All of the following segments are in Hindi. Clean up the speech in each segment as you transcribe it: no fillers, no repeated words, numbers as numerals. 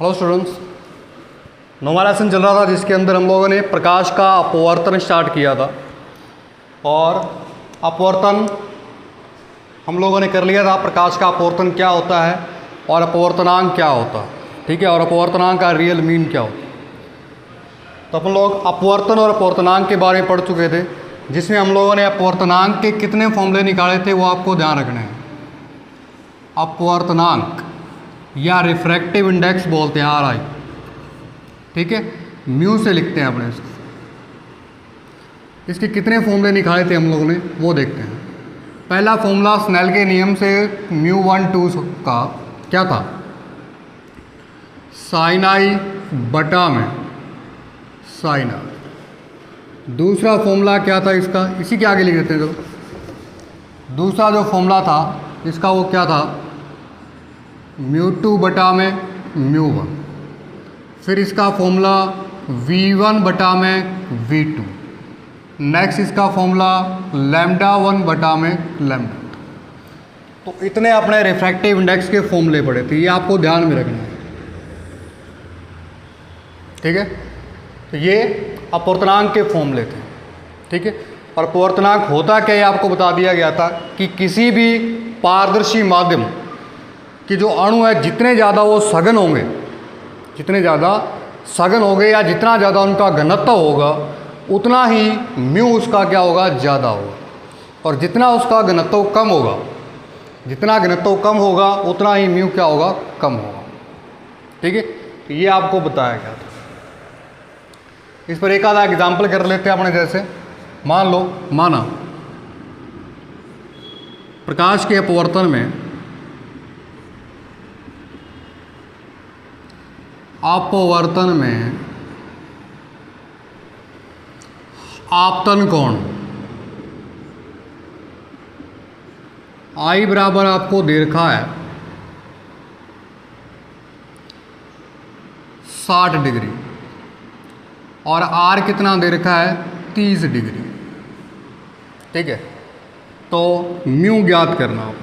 हेलो स्टूडेंट्स, नौवां लेसन चल रहा था जिसके अंदर हम लोगों ने प्रकाश का अपवर्तन स्टार्ट किया था। और अपवर्तन हम लोगों ने कर लिया था, प्रकाश का अपवर्तन क्या होता है और अपवर्तनांक क्या होता है, ठीक है, और अपवर्तनांक का रियल मीन क्या होता है। तो अपन लोग अपवर्तन और अपवर्तनांक के बारे में पढ़ चुके थे, जिसमें हम लोगों ने अपवर्तनांक के कितने फॉर्मूले निकाले थे वो आपको ध्यान रखने हैं। अपवर्तनांक या रिफ्रैक्टिव इंडेक्स बोलते हैं RI, ठीक है, म्यू से लिखते हैं अपने इसको। इसके कितने फॉर्मूले निकाले थे हम लोगों ने वो देखते हैं। पहला फॉर्मूला स्नेल के नियम से μ12 का क्या था, साइन आई बटा में साइन आर। दूसरा फॉर्मूला क्या था इसका, इसी के आगे लिख देते हैं। जो दूसरा जो फॉर्मूला था इसका वो क्या था, μ2 बटा में μ1। फिर इसका फॉर्मूला V1 बटा में V2। नेक्स्ट इसका फॉर्मूला λ1 बटा में λ। तो इतने अपने रिफ्रैक्टिव इंडेक्स के फॉर्मूले पड़े थे, ये आपको ध्यान में रखना है, ठीक है। तो ये अपवर्तनांक के फॉर्मूले थे, ठीक है। और अपवर्तनांक होता क्या है आपको बता दिया गया था कि किसी भी पारदर्शी माध्यम कि जो अणु है जितने ज़्यादा वो सघन होंगे, जितने ज़्यादा सघन होंगे या जितना ज़्यादा उनका घनत्व होगा उतना ही म्यू उसका क्या होगा, ज़्यादा होगा। और जितना उसका घनत्व कम होगा, जितना घनत्व कम होगा उतना ही म्यू क्या होगा, कम होगा, ठीक है। तो ये आपको बताया गया था। इस पर एक आधा एग्जाम्पल कर लेते हैं अपने। जैसे मान लो, माना प्रकाश के अपवर्तन में आपतन कोण I बराबर आपको दे रखा है 60 डिग्री और R कितना दे रखा है, 30 डिग्री, ठीक है। तो म्यू ज्ञात करना आप,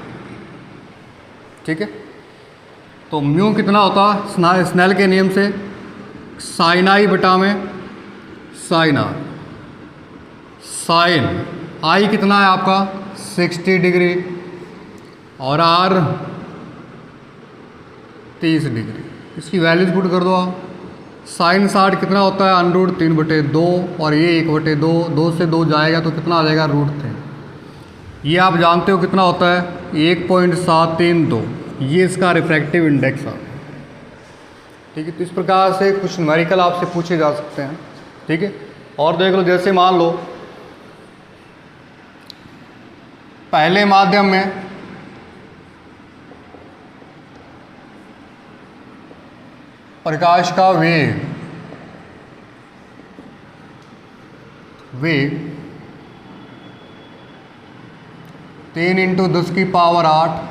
ठीक है। तो म्यू कितना होता, स्नेल के नियम से साइन आई बटा में साइन आर। साइन आई कितना है आपका 60 डिग्री और आर 30 डिग्री। इसकी वैल्यूज पुट कर दो आप। साइन 60 कितना होता है, √3/2 और ये 1/2, 2 से 2 जाएगा तो कितना आ जाएगा, √3। ये आप जानते हो कितना होता है, 1.732। ये इसका रिफ्रैक्टिव इंडेक्स है, ठीक है। तो इस प्रकार से कुछ न्यूमेरिकल आपसे पूछे जा सकते हैं, ठीक है। और देख लो, जैसे मान लो पहले माध्यम में प्रकाश का वेग 3 × 10⁸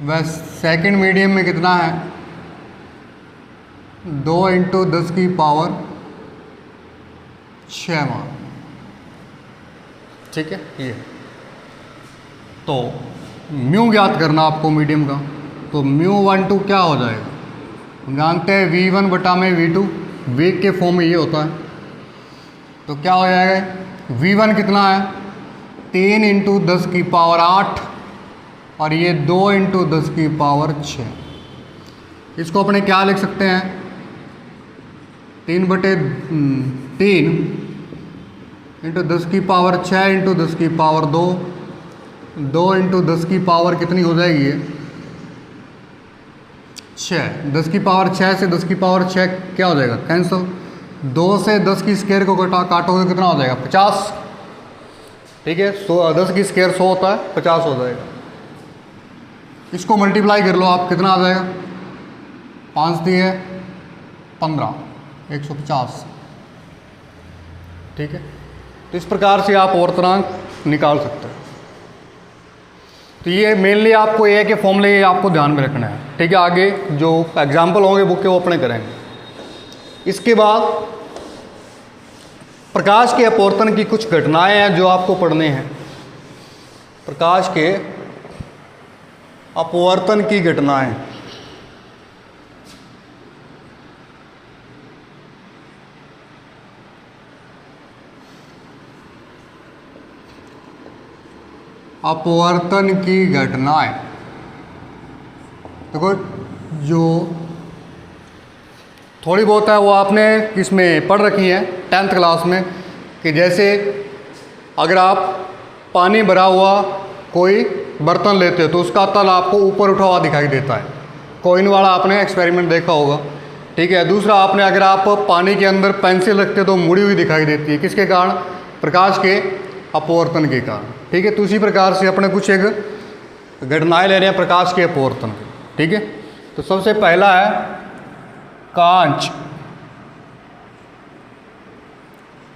वह सेकंड मीडियम में कितना है, 2 × 10⁶, ठीक है। ये तो म्यू ज्ञात करना आपको मीडियम का। तो μ12 क्या हो जाएगा, हम जानते हैं V1 बटा में V2, वेग के फॉर्म में ये होता है। तो क्या हो जाएगा, V1 कितना है 3 × 10⁸ और ये 2 × 10⁶। इसको अपने क्या लिख सकते हैं, 3/3 × 10⁶ × 10⁻², 2 × 10 कितनी हो जाएगी, 6। 10⁻6 से 10⁻6 क्या हो जाएगा, कैंसिल। 2 से 10 की स्क्वायर को काटोगे कितना हो जाएगा, 50, ठीक है। 10 की स्क्वायर 100 होता है, 50 हो जाएगा। इसको मल्टीप्लाई कर लो आप, कितना आ जाएगा, 5 दिए 15, 150, ठीक है। तो इस प्रकार से आप अपवर्तनांक निकाल सकते हैं। तो ये मेनली आपको ये के फॉर्मूले आपको ध्यान में रखना है, ठीक है। आगे जो एग्जाम्पल होंगे बुक के वो अपने करेंगे। इसके बाद प्रकाश के अपवर्तन की कुछ घटनाएं हैं जो आपको पढ़ने हैं। प्रकाश के अपवर्तन की घटनाएं, अपवर्तन की घटनाएं। देखो जो थोड़ी बहुत है वो आपने इसमें पढ़ रखी है 10th क्लास में, कि जैसे अगर आप पानी भरा हुआ कोई बर्तन लेते हो तो उसका तल आपको ऊपर उठा हुआ दिखाई देता है। कॉइन वाला आपने एक्सपेरिमेंट देखा होगा, ठीक है। दूसरा आपने अगर आप पानी के अंदर पेंसिल रखते हो तो मुड़ी हुई दिखाई देती है, किसके कारण? प्रकाश के अपवर्तन के कारण, ठीक है। तो उसी प्रकार से अपने कुछ एक घटनाएं ले रहे हैं प्रकाश के अपवर्तन की, ठीक है। तो सबसे पहला है कांच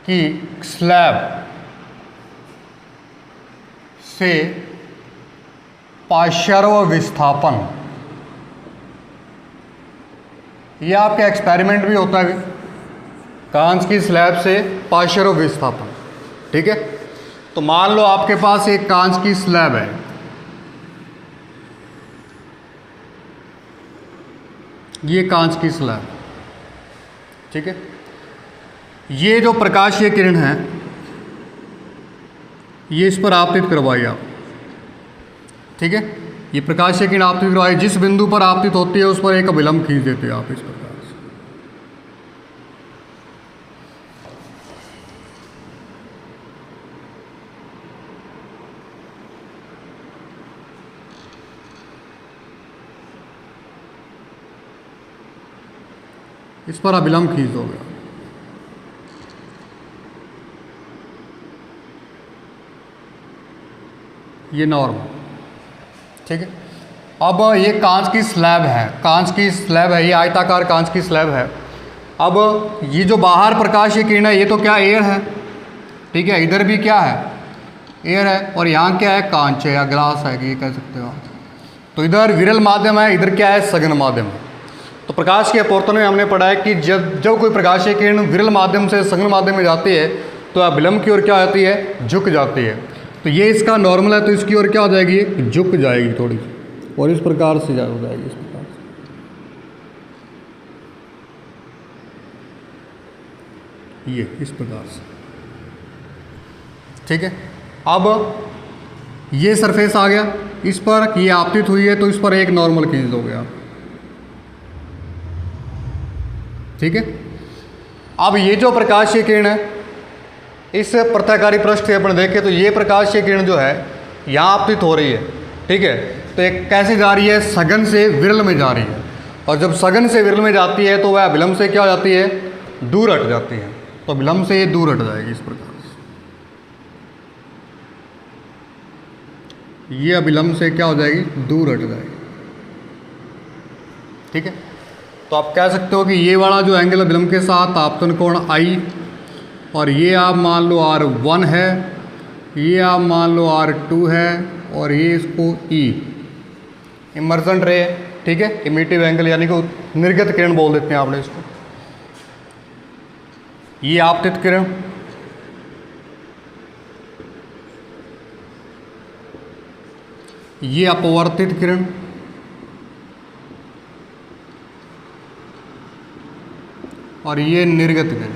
की स्लैब से पार्श्व विस्थापन। यह आपका एक्सपेरिमेंट भी होता है, कांच की स्लैब से पार्श्व विस्थापन, ठीक है। तो मान लो आपके पास एक कांच की स्लैब है, ये कांच की स्लैब, ठीक है। ये जो प्रकाशीय किरण है ये इस पर आपतित करवाई आप, ठीक है। ये प्रकाशीय किरण आपतित करवाई, जिस बिंदु पर आपतित होती है उस पर एक अभिलंब खींच देते हैं आप इस प्रकार से। इस पर अभिलंब खींच दोगे, ये नॉर्मल, ठीक है। अब ये कांच की स्लैब है, कांच की स्लैब है, ये आयताकार कांच की स्लैब है। अब ये जो बाहर प्रकाशीय किरण है ये तो क्या एयर है, ठीक है। इधर भी क्या है? एयर है। और यहाँ क्या है? कांच है या ग्लास है, ये कह सकते हो। तो इधर विरल माध्यम है, इधर क्या है? सघन माध्यम है। तो प्रकाश के अपवर्तन में हमने पढ़ा है कि जब कोई प्रकाशीय किरण विरल माध्यम से सघन माध्यम में जाती है तो अभिलंब की ओर क्या होती है? झुक जाती है। तो ये इसका नॉर्मल है, तो इसकी ओर क्या हो जाएगी? झुक जाएगी थोड़ी सी, और इस प्रकार से हो जाएगी, इस प्रकार से, ये इस प्रकार से, ठीक है। अब ये सरफेस आ गया, इस पर ये आपतित हुई है तो इस पर एक नॉर्मल खींच दोगे आप, ठीक है। अब ये जो प्रकाशीय किरण है इस प्रत्याकारी पृष्ठ से अपन देखें तो ये प्रकाशीय किरण जो है यहाँ आपतित हो रही है, ठीक है। तो एक कैसे जा रही है? सघन से विरल में जा रही है। और जब सघन से विरल में जाती है तो वह अभिलंब से क्या हो जाती है? दूर हट जाती है। तो अभिलंब से ये दूर हट जाएगी इस प्रकार से, ये अभिलंब से क्या हो जाएगी? दूर हट जाएगी, ठीक है। तो आप कह सकते हो कि ये वाला जो एंगल अभिलंब के साथ आपतन कोण I, और ये आप मान लो R1 है, ये आप मान लो R2 है, और ये इसको E इमर्जेंट रे, ठीक है। इमिटिव एंगल यानी कि निर्गत किरण बोल देते हैं आपने इसको। ये आपतित किरण, ये अपवर्तित किरण, और ये निर्गत किरण,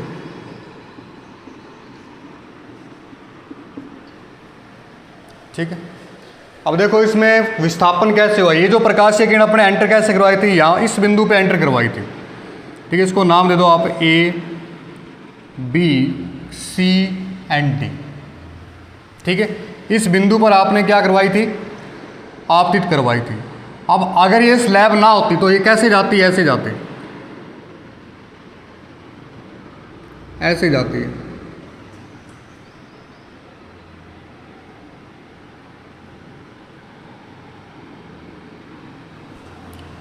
ठीक है। अब देखो इसमें विस्थापन कैसे हुआ। ये जो प्रकाशीय किरण अपने एंटर कैसे करवाई थी? यहाँ इस बिंदु पे एंटर करवाई थी, ठीक है। इसको नाम दे दो आप A, B, C and D, ठीक है। इस बिंदु पर आपने क्या करवाई थी? आपतित करवाई थी। अब अगर ये स्लैब ना होती तो ये कैसे जाती? ऐसे जाती, ऐसे जाती है,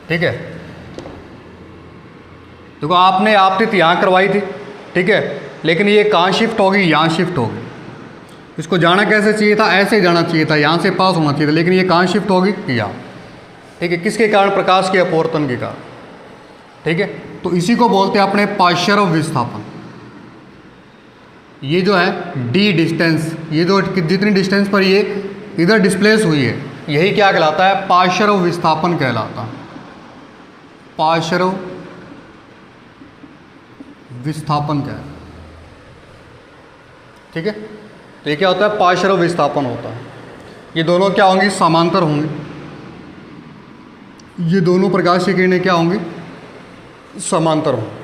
ठीक है। देखो आपने आपतित यहाँ करवाई थी, ठीक है, लेकिन ये कहाँ शिफ्ट होगी? यहाँ शिफ्ट होगी। इसको जाना कैसे चाहिए था? ऐसे जाना चाहिए था, यहाँ से पास होना चाहिए था, लेकिन ये कहाँ शिफ्ट होगी? यहाँ, ठीक है। किसके कारण? प्रकाश के अपवर्तन के कारण, ठीक है। तो इसी को बोलते हैं अपने पार्श्व विस्थापन। ये जो है D डिस्टेंस, ये जो जितनी डिस्टेंस पर ये इधर डिस्प्लेस हुई है, यही क्या कहलाता है? पार्श्व विस्थापन कहलाता है। पार्श्व विस्थापन क्या है? ठीक है। तो ये क्या होता है? पार्श्व विस्थापन होता है। ये दोनों क्या होंगी, समांतर होंगे। ये दोनों प्रकाशीय किरणें क्या होंगी, समांतर होंगी।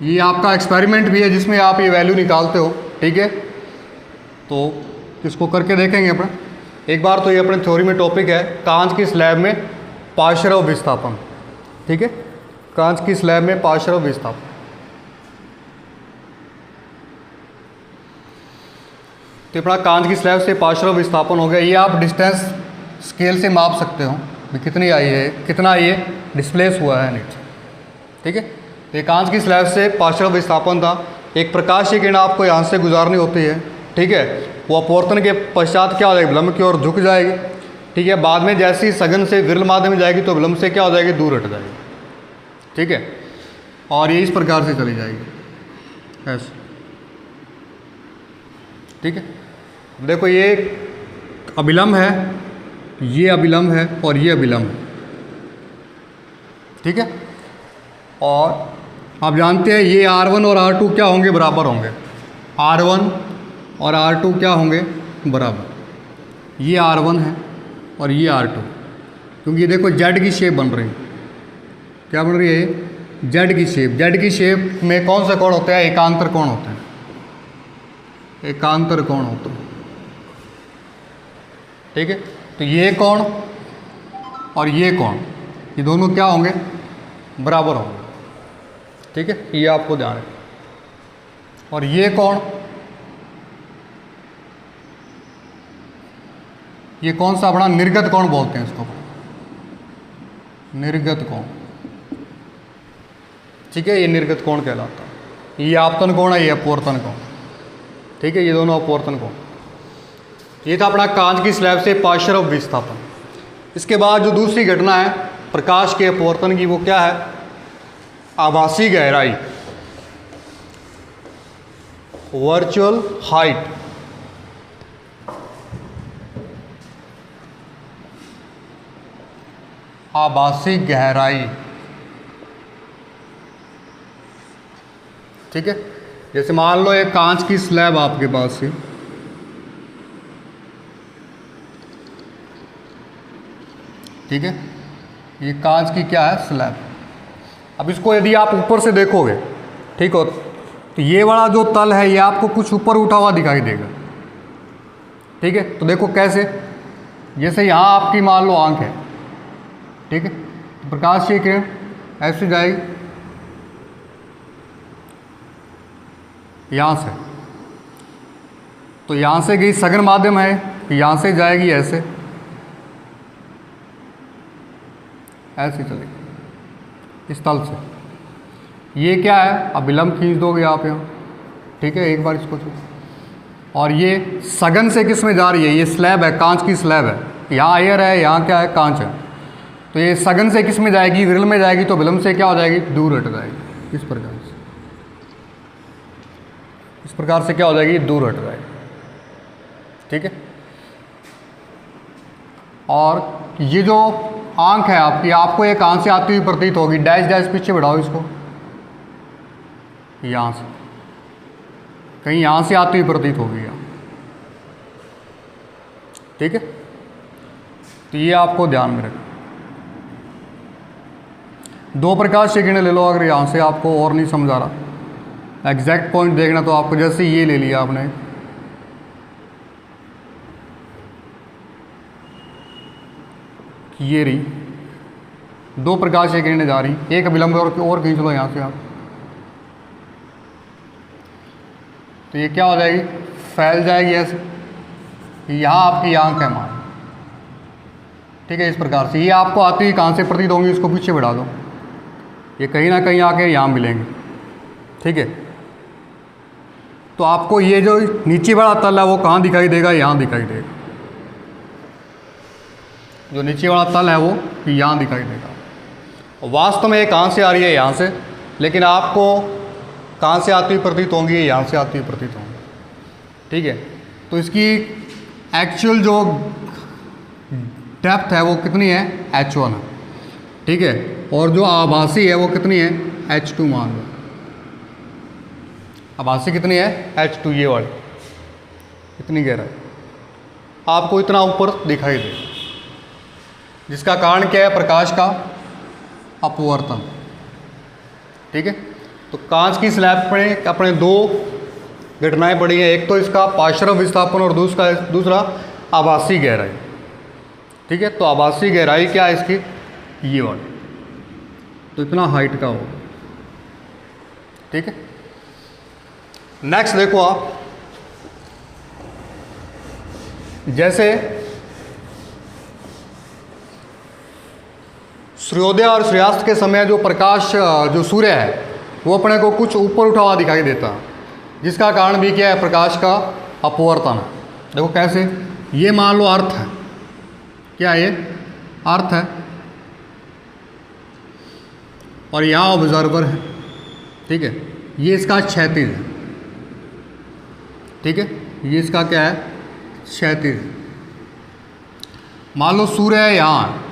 ये आपका एक्सपेरिमेंट भी है जिसमें आप ये वैल्यू निकालते हो, ठीक है। तो इसको करके देखेंगे अपन एक बार। तो ये अपने थ्योरी में टॉपिक है कांच की स्लैब में पार्श्व विस्थापन, ठीक है। कांच की स्लैब में पार्श्व विस्थापन। तो अपना कांच की स्लैब से पार्श्व विस्थापन हो गया। ये आप डिस्टेंस स्केल से माप सकते हो भी कितनी आई है, कितना ये डिस्प्लेस हुआ है नीचे, ठीक है। तो ये कांच की स्लैब से पार्श्व विस्थापन था। एक प्रकाशीय किरण आपको यहाँ से गुजारनी होती है, ठीक है। वो अपवर्तन के पश्चात क्या हो जाएगी, विलंब की ओर झुक जाएगी, ठीक है। बाद में जैसे ही सघन से विरल माध्यम में जाएगी तो विलंब से क्या हो जाएगी, दूर हट जाएगी, ठीक है। और ये इस प्रकार से चली जाएगी ऐसे, ठीक है। देखो ये अभिलंब है, ये अभिलंब है और ये अभिलंब है, ठीक है। और आप जानते हैं ये R1 और R2 क्या होंगे, बराबर होंगे। R1 और R2 क्या होंगे, बराबर। ये R1 है और ये R2, क्योंकि ये देखो Z की शेप बन रही है। क्या बन रही है, Z की शेप। Z की शेप में कौन सा कोण होता है, एकांतर कोण होता है, एकांतर कोण होता है, ठीक है। तो ये कोण और ये कोण, ये दोनों क्या होंगे, बराबर होंगे, ठीक है। ये आपको ध्यान है। और ये कोण, ये कौन सा अपना निर्गत कोण बोलते हैं इसको, निर्गत कोण, ठीक है। ये निर्गत कोण कहलाता है। ये आपतन कोण है, ये अपवर्तन कोण, ठीक है। ये दोनों अपवर्तन कोण। ये था अपना कांच की स्लैब से पार्श्व विस्थापन। इसके बाद जो दूसरी घटना है प्रकाश के अपवर्तन की, वो क्या है, आभासी गहराई, वर्चुअल हाइट। आभासी गहराई, ठीक है। जैसे मान लो एक कांच की स्लैब आपके पास है, ठीक है। ये कांच की क्या है, स्लैब। अब इसको यदि आप ऊपर से देखोगे, ठीक हो, तो ये वाला जो तल है ये आपको कुछ ऊपर उठा हुआ दिखाई देगा, ठीक है। तो देखो कैसे, जैसे यहाँ आपकी मान लो आंख है, ठीक है। तो प्रकाश की किरण ऐसे जाएगी यहाँ से, तो यहाँ से गई सघन माध्यम है, यहाँ से जाएगी ऐसे, ऐसे चलेगी इस तल से। ये क्या है, अब विलंब खींच दोगे आप यहाँ, ठीक है। एक बार इसको और ये सघन से किस में जा रही है, ये स्लैब है, कांच की स्लैब है। यहाँ एयर है, यहाँ क्या है, कांच है। तो ये सघन से किस में जाएगी, विरल में जाएगी, तो विलंब से क्या हो जाएगी, दूर हट जाएगी। इस प्रकार से, इस प्रकार से क्या हो जाएगी, दूर हट जाएगी, ठीक है। और ये जो आंख है आपकी, आपको एक आंख से आती हुई प्रतीत होगी। डैश डैश पीछे बढ़ाओ इसको, यहाँ से कहीं यहाँ से आती हुई प्रतीत होगी यहाँ, ठीक है। तो ये आपको ध्यान में रखना। दो प्रकाश से किरणें ले लो, अगर यहाँ से आपको और नहीं समझा रहा, एग्जैक्ट पॉइंट देखना, तो आपको जैसे ये ले लिया आपने, ये रही दो प्रकाश से किरणें जा रही, एक विलंब और खींच लो यहाँ से आप, तो ये क्या हो जाएगी, फैल जाएगी ऐसे। यहाँ आपकी आंख है मान, ठीक है। इस प्रकार से ये आपको आती हुई कहाँ से प्रतीत होंगी, इसको पीछे बढ़ा दो, ये कहीं ना कहीं आके यहाँ मिलेंगे, ठीक है। तो आपको ये जो नीचे वाला तल है वो कहाँ दिखाई देगा, यहाँ दिखाई देगा। जो नीचे वाला तल है वो यहाँ दिखाई देगा। वास्तव में ये कहाँ से आ रही है, यहाँ से, लेकिन आपको कहाँ से आती हुई प्रतीत होंगी, यहाँ से आती हुई प्रतीत होंगी, ठीक है। तो इसकी एक्चुअल जो डेप्थ है वो कितनी है, h1 है, ठीक है। और जो आभासी है वो कितनी है, h2 मान लो। आभासी कितनी है, h2, ये वाली, इतनी गहराई, आपको इतना ऊपर दिखाई दे, जिसका कारण क्या है? प्रकाश का अपवर्तन। ठीक है, तो कांच की स्लैब पर अपने दो घटनाएं पड़ी हैं, एक तो इसका पार्श्व विस्थापन और दूसरा आभासी गहराई। ठीक है, तो आभासी गहराई क्या है इसकी? ये वाली, तो इतना हाइट का होगा। ठीक है, नेक्स्ट देखो आप, जैसे सूर्योदय और सूर्यास्त के समय जो प्रकाश जो सूर्य है वो अपने को कुछ ऊपर उठा हुआ दिखाई देता है, जिसका कारण भी क्या है? प्रकाश का अपवर्तन है। देखो कैसे, ये मान लो अर्थ है, क्या ये अर्थ है, और यहाँ ऑब्जर्वर है। ठीक है, ये इसका क्षैतिज है। ठीक है, ये इसका क्या है? क्षैतिज। मान लो सूर्य है यहाँ,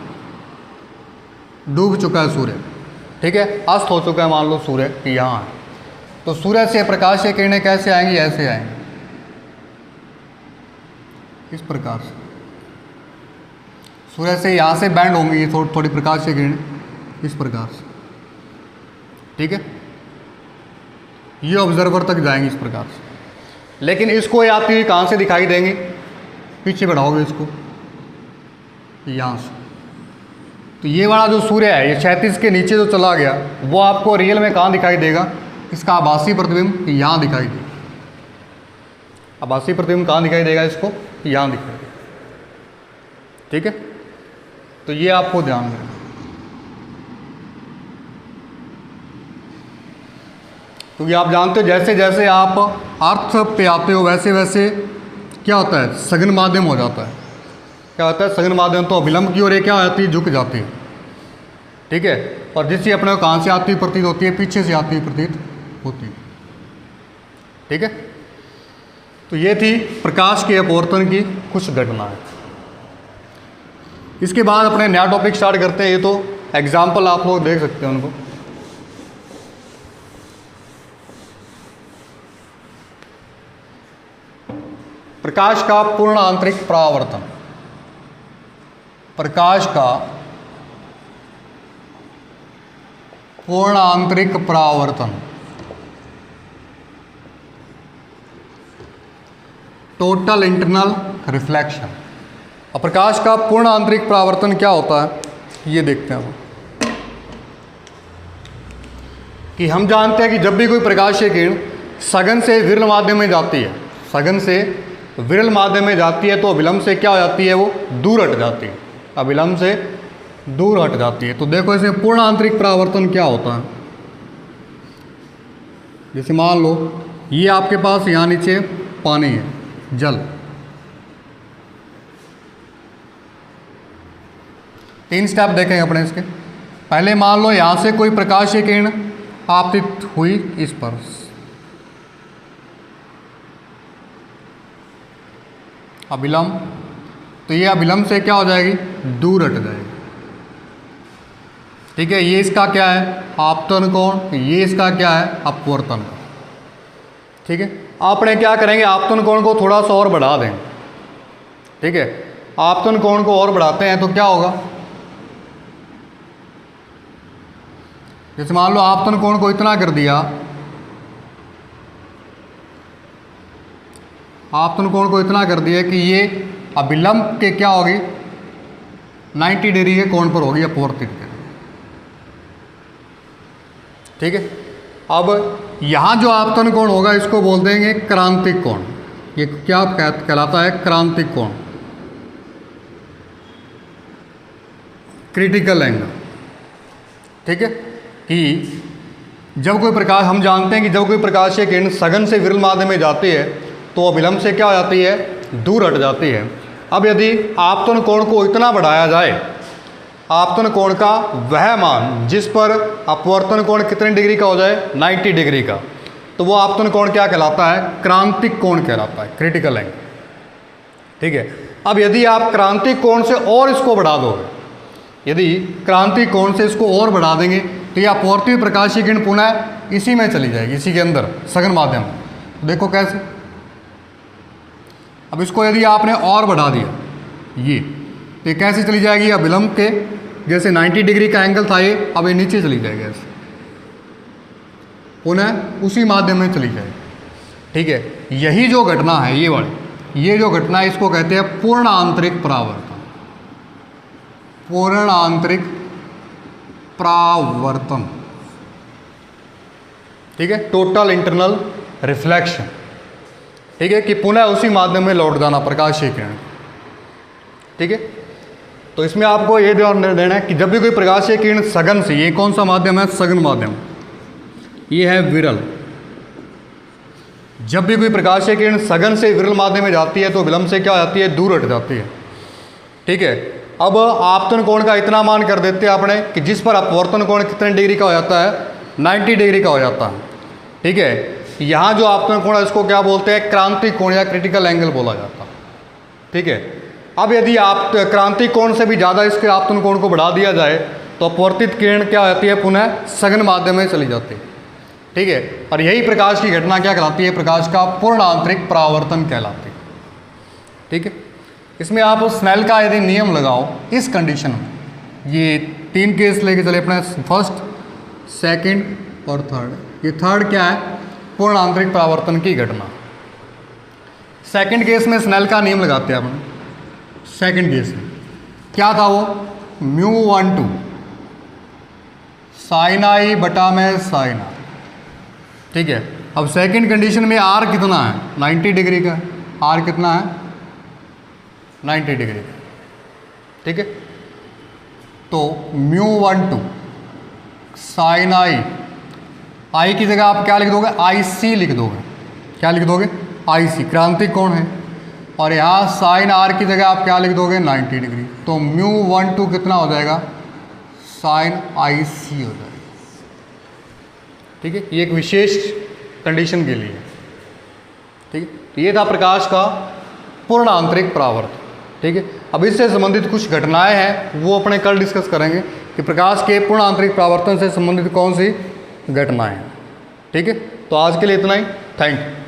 डूब चुका है सूर्य। ठीक है, अस्त हो चुका है मान लो सूर्य यहाँ है, तो सूर्य से प्रकाश की किरणें कैसे आएंगी? ऐसे आएंगी, इस प्रकार से। सूर्य से यहाँ से बैंड होंगी थोड़ी प्रकाश की किरणें इस प्रकार से। ठीक है, ये ऑब्जर्वर तक जाएंगी इस प्रकार से, लेकिन इसको ये आती हुई कहाँ से दिखाई देंगी? पीछे बढ़ाओगे इसको यहाँ से, तो ये वाला जो सूर्य है ये क्षैतिज के नीचे जो चला गया वो आपको रियल में कहाँ दिखाई देगा? इसका आभासी प्रतिबिंब यहाँ दिखाई देगा। आभासी प्रतिबिंब कहाँ दिखाई देगा? इसको यहाँ दिखाई देगा। ठीक है, तो ये आपको ध्यान रखना। क्योंकि आप जानते हो जैसे जैसे आप अर्थ पे आते हो वैसे वैसे क्या होता है? सघन माध्यम हो जाता है। क्या होता है? सघन माध्यम तो अभिलंब की ओर क्या हो जाती है? झुक जाती है। ठीक है, और जिससे अपने को कहाँ से आती हुई प्रतीत होती है? पीछे से आती हुई प्रतीत होती है। ठीक है, तो ये थी प्रकाश के अपवर्तन की कुछ घटनाएं। इसके बाद अपने नया टॉपिक स्टार्ट करते हैं। ये तो एग्जाम्पल आप लोग देख सकते हैं उनको। प्रकाश का पूर्ण आंतरिक परावर्तन। प्रकाश का पूर्ण आंतरिक परावर्तन, टोटल इंटरनल रिफ्लेक्शन। और प्रकाश का पूर्ण आंतरिक परावर्तन क्या होता है ये देखते हैं कि हम जानते हैं कि जब भी कोई प्रकाशीय किरण सघन से विरल माध्यम में जाती है, सघन से विरल माध्यम में जाती है, तो अभिलंब से क्या हो जाती है? वो दूर हट जाती है, अभिलंब से दूर हट जाती है। तो देखो इसमें पूर्ण आंतरिक परावर्तन क्या होता है। जैसे मान लो ये आपके पास यहाँ नीचे पानी है, जल, तीन स्टेप देखेंगे अपने इसके। पहले मान लो यहाँ से कोई प्रकाशीय किरण आपतित हुई इस पर, अभिलंब, तो ये अभिलंब से क्या हो जाएगी? दूर हट जाएगी। ठीक है, ये इसका क्या है? आपतन कोण। ये इसका क्या है? अपवर्तन। ठीक है, आपने क्या करेंगे? आपतन कोण को थोड़ा सा और बढ़ा दें। ठीक है, आपतन कोण को और बढ़ाते हैं तो क्या होगा? जैसे मान लो आपतन कोण को इतना कर दिया, आपतन कोण को इतना कर दिया कि ये अभिलंब के क्या होगी? 90 डिग्री के कोण पर होगी अपवर्तित। ठीक है, अब यहाँ जो आपतन कोण होगा इसको बोल देंगे क्रांतिक कोण। ये क्या कहलाता है? क्रांतिक कोण, क्रिटिकल एंगल। ठीक है, कि जब कोई प्रकाश, हम जानते हैं कि जब कोई प्रकाशीय किरण सघन से विरल माध्यम में जाती है तो अभिलंब से क्या हो जाती है? दूर हट जाती है। अब यदि आपतन कोण को इतना बढ़ाया जाए, आपतन कोण का वह मान जिस पर अपवर्तन कोण कितने डिग्री का हो जाए? 90 डिग्री का, तो वो आपतन कोण क्या कहलाता है? क्रांतिक कोण कहलाता है, क्रिटिकल एंगल। ठीक है, अब यदि आप क्रांतिक कोण से और इसको बढ़ा दोगे, यदि क्रांतिक कोण से इसको और बढ़ा देंगे तो ये अपवर्तित प्रकाशीय किरण पुनः इसी में चली जाएगी, इसी के अंदर सघन माध्यम। देखो कैसे, अब इसको यदि आपने और बढ़ा दिया ये, तो ये कैसे चली जाएगी, अब विलंब के जैसे 90 डिग्री का एंगल था ये, अब ये नीचे चली जाएगी ऐसे, पुनः उसी माध्यम में चली जाएगी। ठीक है, यही जो घटना है ये वाली, ये जो घटना है इसको कहते हैं पूर्ण आंतरिक परावर्तन। पूर्ण आंतरिक परावर्तन, ठीक है, टोटल इंटरनल रिफ्लेक्शन। ठीक है, कि पुनः उसी माध्यम में लौट जाना प्रकाशीय किरण। ठीक है, तो इसमें आपको ये ध्यान देना है कि जब भी कोई प्रकाशीय किरण सघन से, ये कौन सा माध्यम है, सघन माध्यम, ये है विरल। जब भी कोई प्रकाशीय किरण सघन से विरल माध्यम में जाती है तो विलंब से क्या हो जाती है, दूर हट जाती है। ठीक है, अब आपतन कोण का इतना मान कर देते हैं आपने कि जिस पर अपवर्तन कोण कितने डिग्री का हो जाता है, 90 डिग्री का हो जाता है। ठीक है, यहाँ जो आपतन कोण है इसको क्या बोलते हैं, क्रांतिक कोण या क्रिटिकल एंगल बोला जाता है। ठीक है, अब यदि आप क्रांतिक कोण से भी ज़्यादा इसके आपतन कोण को बढ़ा दिया जाए तो अपवर्तित किरण क्या होती है, पुनः सघन माध्यम में चली जाती है। ठीक है, और यही प्रकाश की घटना क्या कहलाती है, प्रकाश का पूर्ण आंतरिक परावर्तन कहलाती है। ठीक है, इसमें आप स्नेल का यदि नियम लगाओ इस कंडीशन में, ये 3 केस लेके चले अपने, फर्स्ट, सेकंड और थर्ड। ये थर्ड क्या है, पूर्ण आंतरिक परावर्तन की घटना। सेकंड केस में स्नेल का नियम लगाते हैं अपन। सेकंड केस में क्या था वो, μ12 साइन आई बटा में साइन आर। ठीक है, अब सेकंड कंडीशन में आर कितना है, 90 डिग्री का। आर कितना है, 90 डिग्री का। ठीक है, तो μ12 साइन आई, आई की जगह आप क्या लिख दोगे, आई सी लिख दोगे। क्या लिख दोगे, आई सी, क्रांतिक कोण है। और यहाँ साइन आर की जगह आप क्या लिख दोगे, 90 डिग्री। तो μ12 कितना हो जाएगा, साइन आई सी हो जाएगा। ठीक है, ये एक विशेष कंडीशन के लिए। ठीक है, तो ये था प्रकाश का पूर्ण आंतरिक परावर्तन। ठीक है, अब इससे संबंधित कुछ घटनाएं हैं वो अपने कल डिस्कस करेंगे कि प्रकाश के पूर्ण आंतरिक परावर्तन से संबंधित कौन सी घटनाएं हैं। ठीक है, तो आज के लिए इतना ही, थैंक यू।